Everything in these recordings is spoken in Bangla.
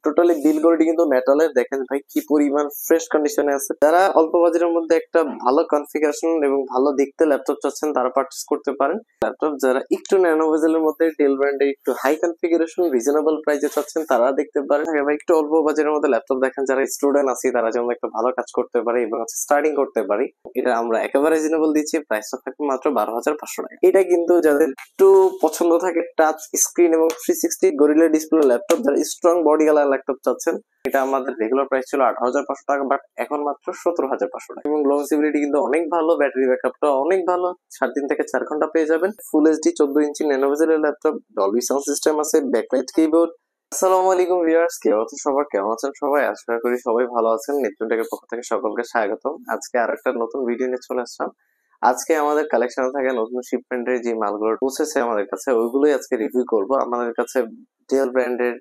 টোটালি বিল কোয়ালিটি কিন্তু মেটালের, দেখেন ভাই কি পরিমাণ ফ্রেশ কন্ডিশনে আছে। যারা অল্প বাজেটের মধ্যে একটা ভালো কনফিগারেশন এবং ভালো দেখতে ল্যাপটপ চাচ্ছেন তারা পারচেজ করতে পারেন। ল্যাপটপ যারা একটু ন্যানো বেজেলের মধ্যে ডেল ব্র্যান্ডে একটু হাই কনফিগারেশন রিজনেবল প্রাইসে চাচ্ছেন তারা দেখতে পারেন। ভাই একটু অল্প বাজেটের মধ্যে ল্যাপটপ দেখেন, যারা স্টুডেন্ট আছে তারা যেমন একটা ভালো কাজ করতে পারে এবং স্টার্টিং করতে পারি, এটা আমরা একেবারে রিজনেবল দিচ্ছি। প্রাইসটা থাকবে মাত্র 12,500 টাকা। এটা কিন্তু যাদের একটু পছন্দ থাকে টাচ স্ক্রিন এবং 360 গরিলা ডিসপ্লে ল্যাপটপ, যারা স্ট্রং বডি কালার ল্যাপটপ চাচ্ছেন, এটা আমাদের রেগুলার প্রাইস ছিল 18,500 টাকা, বাট এখন মাত্র 17,500 টাকা। এবং লংজিভিটি কিন্তু অনেক ভালো, ব্যাটারি ব্যাকআপটা অনেক ভালো, 3.5 থেকে 4 ঘন্টা পেয়ে যাবেন। ফুল এইচডি 14 ইঞ্চি ন্যানো বেজেলের ল্যাপটপ, ডলবি সাউন্ড সিস্টেম আছে, ব্যাকলাইট কিবোর্ড। আসসালামু আলাইকুম ভিউয়ার্স, কি অবস্থা সবার, কেমন আছেন সবাই? আশা করি সবাই ভালো আছেন। নেপচুন টেকের পক্ষ থেকে সকলকে স্বাগতম। আজকে আর একটা নতুন ভিডিও নিয়ে চলে আসলাম। আজকে আমাদের কালেকশনে থাকা নতুন শিপমেন্টের যে মালগুলো পৌঁছেছে আমাদের কাছে, ওইগুলোই আজকে রিভিউ করব। আমাদের কাছে ডেল ব্র্যান্ডের,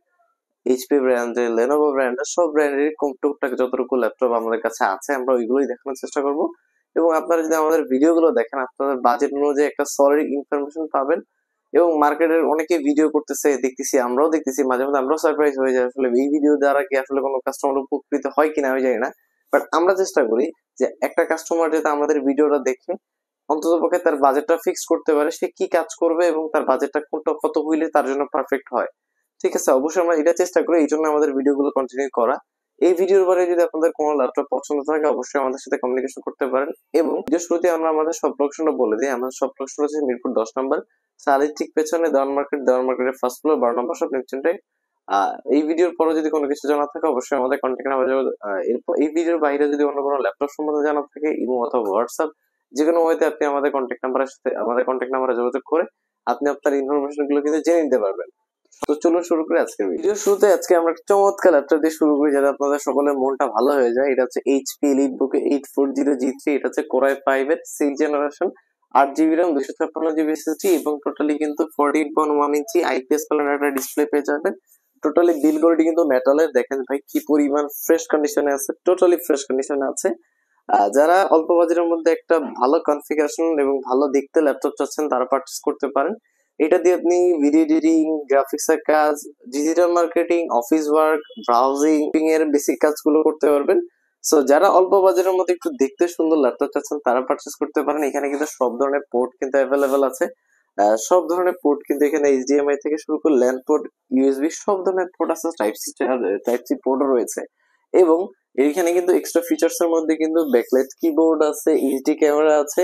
এইচপি ব্র্যান্ডের, লেনোভো ব্র্যান্ডের, সব ব্র্যান্ডের টুকটাক যতটুকু ল্যাপটপ আমাদের কাছে আছে আমরা ওইগুলোই দেখানোর চেষ্টা করব। এবং আপনারা যদি আমাদের ভিডিওগুলো দেখেন, আপনাদের বাজেট অনুযায়ী একটা সলিড ইনফরমেশন পাবেন। এবং মার্কেটের অনেকে ভিডিও করতেছে দেখতেছি, আমরাও দেখতেছি, মাঝে মাঝে আমরাও সারপ্রাইজ হয়ে যায় আসলে এই ভিডিও দ্বারা কি আসলে কোনো কাস্টমার উপকৃত হয় কিনা আমি জানি না। বাট আমরা চেষ্টা করি যে একটা কাস্টমার যাতে আমাদের ভিডিওটা দেখে অন্ততপক্ষে তার বাজেটটা ফিক্স করতে পারে, সে কি কাজ করবে এবং তার বাজেটটা কোনটা কত হইলে তার জন্য পারফেক্ট হয়। ঠিক আছে, অবশ্যই আমরা এটা চেষ্টা করি, এই জন্য আমাদের ভিডিওগুলো কন্টিনিউ করা। এই ভিডিওর পরে যদি আপনাদের কোনো ল্যাপটপ পছন্দ থাকে অবশ্যই আমাদের সাথে কমিউনিকেশন করতে পারেন। এবং ভিডিও শুরুতে আমরা আমাদের সব লোকেশনটা বলে দিই। আমাদের সব লোকেশন হচ্ছে মিরপুর 10 নম্বর, সালির ঠিক পেছনে দেওয়ান মার্কেটের ফার্স্ট ফ্লোর 12 নম্বর শপ নিশ্চিন্তায়। এই ভিডিওর পরে যদি কোনো কিছু জানা থাকে অবশ্যই আমাদের কন্ট্যাক্ট নাম্বার, এরপর এই ভিডিওর বাইরে যদি অন্য কোনো ল্যাপটপ সম্বন্ধে জানা থাকে ইমো অথবা হোয়াটসঅ্যাপ যে কোনো ওয়েতে আপনি আমাদের কন্ট্যাক্ট নাম্বারে যোগাযোগ করে আপনি আপনার ইনফরমেশন গুলো কিন্তু জেনে নিতে পারবেন। তো চলুন শুরু করি আজকের ভিডিও। শুরুতে আজকে আমরা একটা চমৎকার ল্যাপটপ দিয়ে শুরু করি যাতে আপনাদের সকলের মনটা ভালো হয়ে যায়। এটা হচ্ছে এইচপি এলিটবুক 840G3। এটা হচ্ছে কোর i5 এর 6th generation, 8GB RAM, 256GB SSD এবং টোটালি কিন্তু 14.1 ইঞ্চি আইপিএস কালার একটা ডিসপ্লে পেয়ে যাবেন। টোটালি বিল কোয়ালিটি কিন্তু মেটালের, দেখেন ভাই কি পরিমাণ ফ্রেশ কন্ডিশনে আছে, টোটালি ফ্রেশ কন্ডিশনে আছে। যারা অল্প বাজেটের মধ্যে একটা ভালো কনফিগারেশন এবং ভালো দেখতে ল্যাপটপ চাচ্ছেন তারা পারচেজ করতে পারেন। এটা দিয়ে আপনি ভিডিও এডিটিং, গ্রাফিক্স এর কাজ, digital marketing, office work, browsing এর বেসিক কাজগুলো করতে পারবেন। সো যারা অল্প বাজেটের মধ্যে একটু দেখতে সুন্দর ল্যাপটপ চাচ্ছেন তারা পারচেজ করতে পারেন। এখানে কিন্তু সব ধরনের পোর্ট কিন্তু অ্যাভেলেবেল আছে। সব ধরনের পোর্ট কিন্তু এখানে এইচডিএমআই থেকে শুরু করে ল্যান্ড পোর্ট, ইউএসবি সব ধরনের পোর্ট আছে, টাইপ সি পোর্টও রয়েছে। এবং এইখানে কিন্তু এক্সট্রা ফিচার্স এর মধ্যে কিন্তু ব্যাকলাইট কিবোর্ড আছে, এইচডি ক্যামেরা আছে,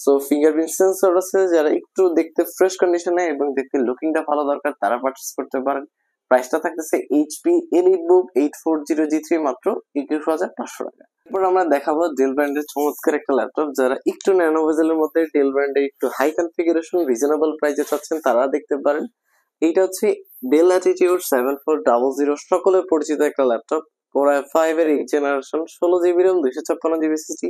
সো ফিঙ্গারপ্রিন্ট সেন্সর আছে। যারা একটু দেখতে ফ্রেশ কন্ডিশনে এবং দেখতে লুকিংটা ভালো দরকার তারা পারচেজ করতে পারেন। প্রাইসটা থাকতেছে এইচপি এলিটবুক 840G3 মাত্র 21,500 টাকা। এরপর আমরা দেখাবো ডেল ব্র্যান্ডের চমৎকার একটা ল্যাপটপ, যারা একটু ন্যানো বেজেলের মধ্যে ডেল ব্র্যান্ডে একটু হাই কনফিগারেশন রিজনেবল প্রাইসে চাচ্ছেন তারা দেখতে পারেন। এইটা হচ্ছে ডেল ল্যাটিটিউড 7400, সকলের পরিচিত একটা ল্যাপটপ। কোর i5 এর 8th generation, 16GB RAM, 256GB SSD।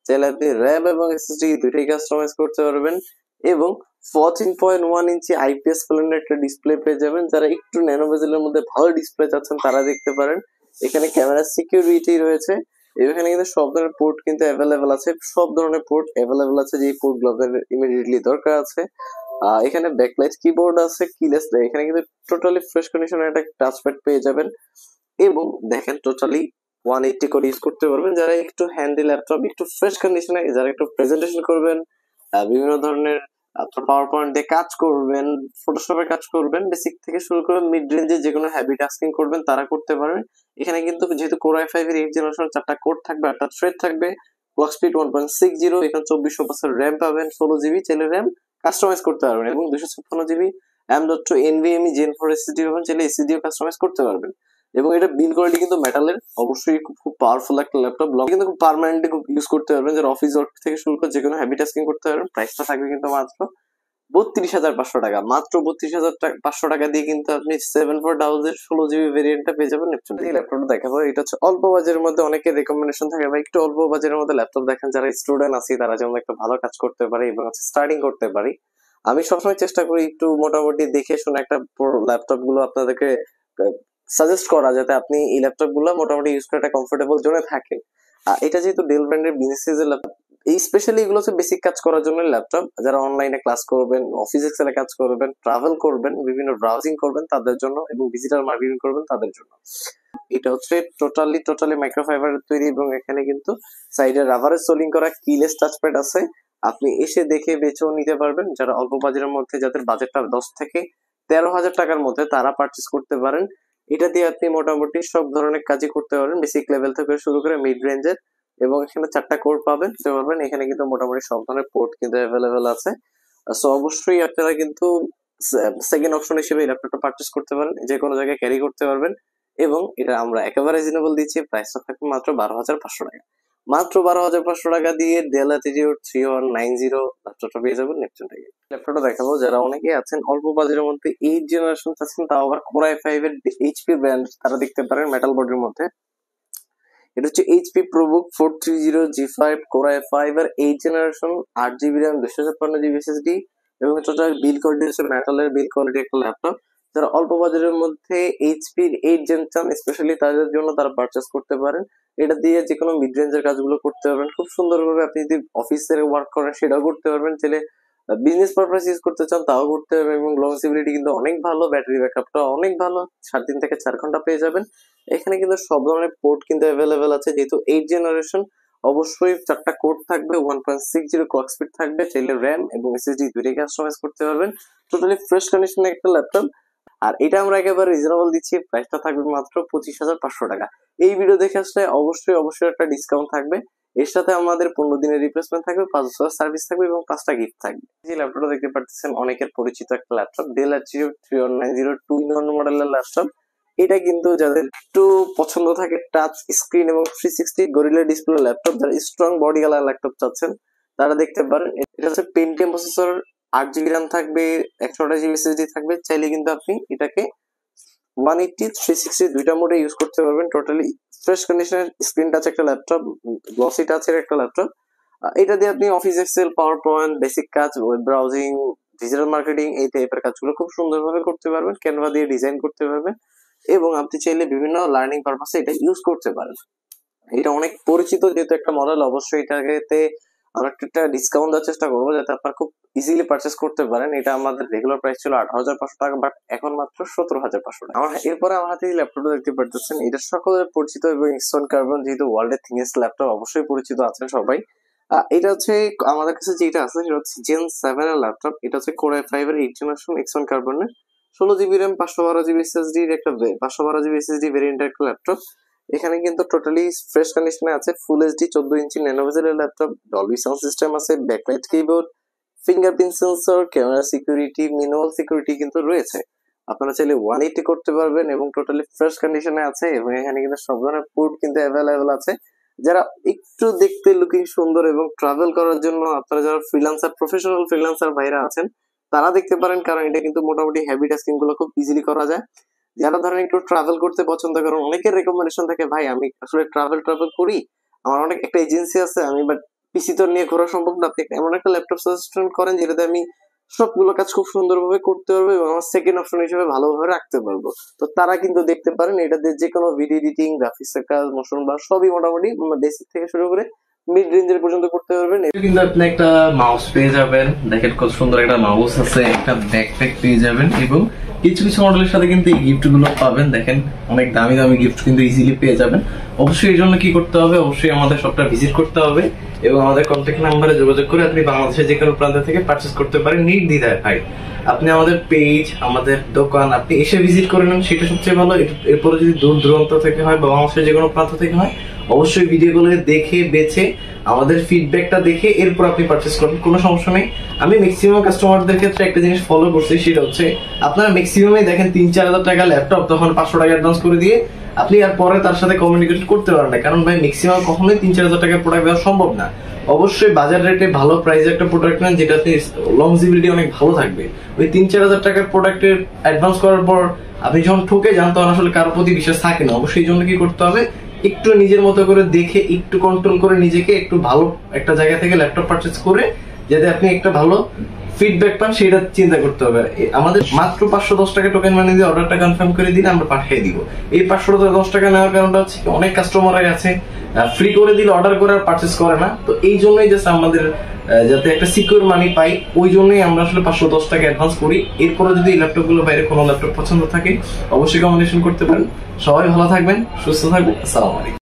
চাইলে আপনি র্যাম এবং এসএসডি দুইটাই কাস্টমাইজ করতে পারবেন। এবং 14.1 ইঞ্চি আইপিএস প্যানেলের একটা ডিসপ্লে পেয়ে যাবেন। যারা একটু ন্যানো বেজেলের মধ্যে ভালো ডিসপ্লে চাচ্ছেন তারা দেখতে পারেন। এখানে ক্যামেরা সিকিউরিটি রয়েছে। এখানে কিন্তু সব ধরনের পোর্ট কিন্তু অ্যাভেলেবেল আছে, সব ধরনের পোর্ট অ্যাভেলেবেল আছে যে পোর্ট গুলো ইমিডিয়েটলি দরকার আছে। এখানে ব্যাকলাইট কিবোর্ড আছে, কিলেস। এখানে কিন্তু টোটালি ফ্রেশ কন্ডিশনের একটা টাচপ্যাড পেয়ে যাবেন। এবং দেখেন টোটালি 180 কোড ইউজ করতে পারবেন। যারা একটু হ্যান্ডি ল্যাপটপ, একটু ফ্রেশ কন্ডিশনে, যারা একটু প্রেজেন্টেশন করবেন, বিভিন্ন ধরনের পাওয়ার পয়েন্ট দিয়ে কাজ করবেন, ফটোশপে কাজ করবেন, বেসিক থেকে শুরু করে মিড রেঞ্জে যে কোনো হ্যাভি টাস্কিং করবেন তারা করতে পারবেন। এখানে কিন্তু যেহেতু কোর i5 এর 8th জেনারেশন, 4টা কোর থাকবে, 8টা থ্রেড থাকবে, ক্লক স্পিড 1.60, এখানে 2400 র্যাম পাবেন, 16GB চাইলে র্যাম কাস্টমাইজ করতে পারবেন এবং 256GB M.2 NVMe Gen 4 SSD পাবেন, চাইলে এসএসডিও কাস্টমাইজ করতে পারবেন। এবং এটা বিল কোয়ালিটি কিন্তু মেটালের, অবশ্যই খুব পাওয়ারফুল একটা ল্যাপটপ, কিন্তু খুব পার্মানেন্টলি খুব ইউজ করতে পারবেন। যারা অফিস ওয়ার্ক থেকে শুরু করে যে কোনো হ্যাবি টাস্কিং করতে পারবেন। প্রাইসটা থাকবে কিন্তু মাত্র 32,500 টাকা। মাত্র 32,500 টাকা দিয়ে কিন্তু আপনি 7400 এর 16GB ভেরিয়েন্টটা পেয়ে যাবেন। নেপচুন এই ল্যাপটপটা দেখাবো, এটা হচ্ছে অল্প বাজেটের মধ্যে অনেকে রেকমেন্ডেশন থাকে ভাই একটু অল্প বাজেটের মধ্যে ল্যাপটপ দেখেন, যারা স্টুডেন্ট আছে তারা যেমন একটা ভালো কাজ করতে পারে এবং স্টার্টিং করতে পারি। আমি সবসময় চেষ্টা করি একটু মোটামুটি দেখে শুনে একটা ল্যাপটপ গুলো আপনাদেরকে সাজেস্ট করা, যাতে আপনি এই ল্যাপটপ গুলো মোটামুটি ইউজ করে একটা কমফোর্টেবল জোনে থাকেন। এটা যেহেতু ডেল ব্র্যান্ডের বিজনেস এই স্পেশালি এগুলো হচ্ছে বেসিক কাজ করার জন্য ল্যাপটপ। যারা অনলাইনে ক্লাস করবেন, অফিস এক্সেলে কাজ করবেন, ট্রাভেল করবেন, বিভিন্ন ব্রাউজিং করবেন তাদের জন্য, এবং ডিজিটাল মার্কেটিং করবেন তাদের জন্য। এটা হচ্ছে টোটালি মাইক্রোফাইবারের তৈরি, এবং এখানে কিন্তু সাইডে রাবারের সোলিং করা কিলেস টাচপ্যাড আছে। আপনি এসে দেখে বেছেও নিতে পারবেন। যারা অল্প বাজেটের মধ্যে, যাদের বাজেটটা 10 থেকে 13,000 টাকার মধ্যে, তারা পারচেস করতে পারেন। এটা দিয়ে আপনি মোটামুটি সব ধরনের কাজই করতে পারবেন, বেসিক লেভেল থেকে শুরু করে মিড রেঞ্জের। এবং এখানে 4টা কোড পাবেন। এখানে কিন্তু মোটামুটি সব ধরনের পোর্ট কিন্তু অ্যাভেলেবেল আছে। সো অবশ্যই আপনারা কিন্তু সেকেন্ড অপশন হিসেবে এই ল্যাপটপটা পারচেস করতে পারেন, যে কোনো জায়গায় ক্যারি করতে পারবেন। এবং এটা আমরা একেবারে রিজনেবল দিচ্ছি, প্রাইসটা থাকবে মাত্র 12,500 টাকা। মাত্র 12,500 টাকা দিয়ে ডেল ল্যাটিটিউড 3190 ল্যাপটপটা পেয়ে যাবেন নেপচুন থেকে। ল্যাপটপটা দেখাবো, যারা অনেকে আছেন অল্প বাজেটের মধ্যে 8 জেনারেশন চাচ্ছেন, তাও আবার কোর i5 এর এইচপি ব্র্যান্ড, তারা দেখতে পারেন মেটাল বডির মধ্যে। এটা হচ্ছে HP ProBook 430G5 Core i5 এর 8 generation, 8GB RAM, 256GB SSD, এবং টোটাল বিল কোয়ালিটি হচ্ছে মেটালের বিল কোয়ালিটি একটা ল্যাপটপ। যারা অল্প বাজেটের মধ্যে HP 8 জেন চান, স্পেশালি তাদের জন্য তারা পারচেস করতে পারেন। এটা দিয়ে যে কোনো মিড রেঞ্জের কাজগুলো করতে পারবেন খুব সুন্দরভাবে। আপনি যদি অফিসের ওয়ার্ক করেন সেটাও করতে পারবেন, চাইলে বিজনেস পারপাস ইউজ করতে চান তাও করতে পারবেন। এবং লংজিবিলিটি কিন্তু অনেক ভালো, ব্যাটারি ব্যাকআপটা অনেক ভালো, 3.5 থেকে 4 ঘন্টা পেয়ে যাবেন। এখানে কিন্তু সব ধরনের পোর্ট কিন্তু অ্যাভেলেবেল আছে, যেহেতু 8 জেনারেশন। অবশ্যই 4টা কোড থাকবে, 1.60 ক্লক স্পিড থাকবে, চাইলে র্যাম এবং এসএসডি দুইটাই কাস্টমাইজ করতে পারবেন। টোটালি ফ্রেশ কন্ডিশনের একটা ল্যাপটপ। আর এটা আমরা একেবারে রিজনেবল দিচ্ছি, প্রাইসটা থাকবে মাত্র 25,500 টাকা। এই ভিডিও দেখে আসলে অবশ্যই একটা ডিসকাউন্ট থাকবে। এর সাথে আমাদের 15 দিনের রিপ্লেসমেন্ট থাকবে, 5 বছর সার্ভিস থাকবে, এবং 5টা গিফট থাকবে। যে ল্যাপটপটা দেখতে পাচ্ছেন অনেকের পরিচিত একটা ল্যাপটপ, ডেল ল্যাটিটিউড 3190 2-in-1 মডেলের ল্যাপটপ। এটা কিন্তু যাদের একটু পছন্দ থাকে টাচ স্ক্রিন এবং 360 গরিলা ডিসপ্লে ল্যাপটপ, যারা স্ট্রং বডি কালার ল্যাপটপ চাচ্ছেন তারা দেখতে পারেন। এটা হচ্ছে পেন্টিয়াম প্রসেসর, 8GB RAM থাকবে, 128GB SSD থাকবে। চাইলে কিন্তু আপনি এটাকে 180 360 দুইটা মোডে ইউজ করতে পারবেন। টোটালি ফ্রেশ কন্ডিশনের স্ক্রিন টাচ একটা ল্যাপটপ, গ্লসি টাচের একটা ল্যাপটপ। এটা দিয়ে আপনি office excel, PowerPoint, basic কাজ, ওয়েব ব্রাউজিং, ডিজিটাল মার্কেটিং এই টাইপের কাজগুলো খুব সুন্দরভাবে করতে পারবেন। ক্যানভা দিয়ে ডিজাইন করতে পারবেন, এবং আপনি চাইলে বিভিন্ন লার্নিং পারপাসে এটা ইউজ করতে পারেন। এটা অনেক পরিচিত যেহেতু একটা মডেল, অবশ্যই এটাতে আমরা একটা ডিসকাউন্ট দেওয়ার চেষ্টা করবো যাতে আপনারা খুব ইজিলি পারচেস করতে পারেন। এটা আমাদের রেগুলার প্রাইস ছিল 18,500 টাকা, বাট এখন মাত্র 17,500 টাকা। এরপরে আমার হাতে ল্যাপটপটা দেখতে পাচ্ছেন, এটা সকলের পরিচিত, এবং এক্সন কার্বন যেহেতু ওয়ার্ল্ডের থিনেস্ট ল্যাপটপ, অবশ্যই পরিচিত আছেন সবাই। এটা হচ্ছে আমাদের কাছে যেটা আছে সেটা হচ্ছে Gen 7 এর ল্যাপটপ। এটা হচ্ছে Core i5 এর 8 জেনারেশন এক্সন কার্বনের 16GB RAM 512GB SSD এর একটা 512GB SSD ভেরিয়েন্টের একটা ল্যাপটপ। এখানে কিন্তু টোটালি ফ্রেশ কন্ডিশনে আছে, ফুল এইচডি 14 ইঞ্চি ন্যানো বেজেলের ল্যাপটপ, ডলবি সাউন্ড সিস্টেম আছে, backlight keyboard, fingerprint sensor, camera security, manual security কিন্তু রয়েছে। আপনারা চাইলে 180 করতে পারবেন, এবং টোটালি ফ্রেশ কন্ডিশনে আছে। এবং এখানে কিন্তু সব ধরনের পোর্ট কিন্তু অ্যাভেলেবেল আছে। যারা একটু দেখতে লুকিং সুন্দর এবং ট্রাভেল করার জন্য, আপনারা যারা ফ্রিল্যান্সার, প্রফেশনাল ফ্রিল্যান্সার ভাইরা আছেন তারা দেখতে পারেন, কারণ এটা কিন্তু মোটামুটি হেভি টাস্কিং গুলো খুব ইজিলি করা যায়। যারা ধরেন একটু ট্রাভেল করতে পছন্দ করেন, অনেকের রেকমেন্ডেশন থাকে ভাই আমি আসলে ট্রাভেল করি, আমার অনেক একটা এজেন্সি আছে, আমি বাট পিসি তো নিয়ে ঘোরা সম্ভব না, আপনি এমন একটা ল্যাপটপ সাজেশন করেন যেটাতে আমি সবগুলো কাজ খুব সুন্দরভাবে করতে পারবো এবং আমার সেকেন্ড অপশন হিসেবে ভালোভাবে রাখতে পারবো। তো তারা কিন্তু দেখতে পারেন, এটাতে যে কোনো ভিডিও এডিটিং, গ্রাফিক্সের কাজ, মোশন ব্লার সবই মোটামুটি বেসিক থেকে শুরু করে মিড রেঞ্জের পর্যন্ত করতে পারবেন। কিন্তু আপনি একটা মাউস পেয়ে যাবেন, দেখেন কত সুন্দর একটা মাউস আছে, একটা ব্যাকপ্যাক পেয়ে যাবেন, এবং কিছু কিছু মডেলের সাথে কিন্তু এই গিফট গুলো পাবেন। দেখেন অনেক দামি দামি গিফট কিন্তু ইজিলি পেয়ে যাবেন। অবশ্যই এই জন্য কি করতে হবে, অবশ্যই আমাদের শপটা ভিজিট করতে হবে, এবং আমাদের কন্ট্যাক্ট নাম্বারে যোগাযোগ করে আপনি বাংলাদেশের যে কোনো প্রান্ত থেকে পারচেস করতে পারেন নির্দ্বিধায়। ভাই আপনি আমাদের পেজ, আমাদের দোকান আপনি এসে ভিজিট করে নেন, সেটা সবচেয়ে ভালো। এরপরে যদি দূর দূরান্ত থেকে হয় বা বাংলাদেশের যে কোনো প্রান্ত থেকে হয়, অবশ্যই ভিডিওগুলো দেখে বেছে আমাদের ফিডব্যাকটা দেখে এরপর আপনি পারচেস করবেন, কোনো সমস্যা নেই। আমি ম্যাক্সিমাম কাস্টমারদের ক্ষেত্রে একটা জিনিস ফলো করছি, সেটা হচ্ছে আপনারা ম্যাক্সিমামে দেখেন 3-4 হাজার টাকা ল্যাপটপ, তখন 500 টাকা অ্যাডভান্স করে দিয়ে আপনি আর পরে তার সাথে কমিউনিকেট করতে পারেন না, কারণ ভাই ম্যাক্সিমাম কখনোই 3-4 হাজার টাকার প্রোডাক্ট দেওয়া সম্ভব না। অবশ্যই বাজার রেটে ভালো প্রাইসে একটা প্রোডাক্ট নেন, যেটাতে লংজিবিলিটি অনেক ভালো থাকবে। ওই 3-4 হাজার টাকার প্রোডাক্টের অ্যাডভান্স করার পর আপনি যখন ঠকে যান, তখন আসলে কারোর প্রতি বিশ্বাস থাকে না। অবশ্যই এই জন্য কি করতে হবে, একটু নিজের মতো করে দেখে, একটু কন্ট্রোল করে নিজেকে, একটু ভালো একটা জায়গা থেকে ল্যাপটপ পারচেজ করে, যাতে আপনি একটা ভালো ফিডব্যাক পান সেটা চিন্তা করতে হবে। আমাদের মাত্র 510 টাকা টোকেন মানি দিয়ে অর্ডারটা কনফার্ম করে দিলে আমরা পাঠিয়ে দিব। এই 510 টাকা নেওয়ার কারণটা হচ্ছে অনেক কাস্টমার আছে ফ্রি করে দিলে অর্ডার করে আর পারচেজ করে না, তো এই জন্যই জাস্ট আমাদের যাতে একটা সিকিউর মানি পাই ওই জন্যই আমরা আসলে 510 টাকা অ্যাডভান্স করি। এরপরে যদি এই ল্যাপটপ গুলো বাইরে কোনো ল্যাপটপ পছন্দ থাকে অবশ্যই কমেন্টেশন করতে পারেন। সবাই ভালো থাকবেন, সুস্থ থাকবেন, আসসালামু আলাইকুম।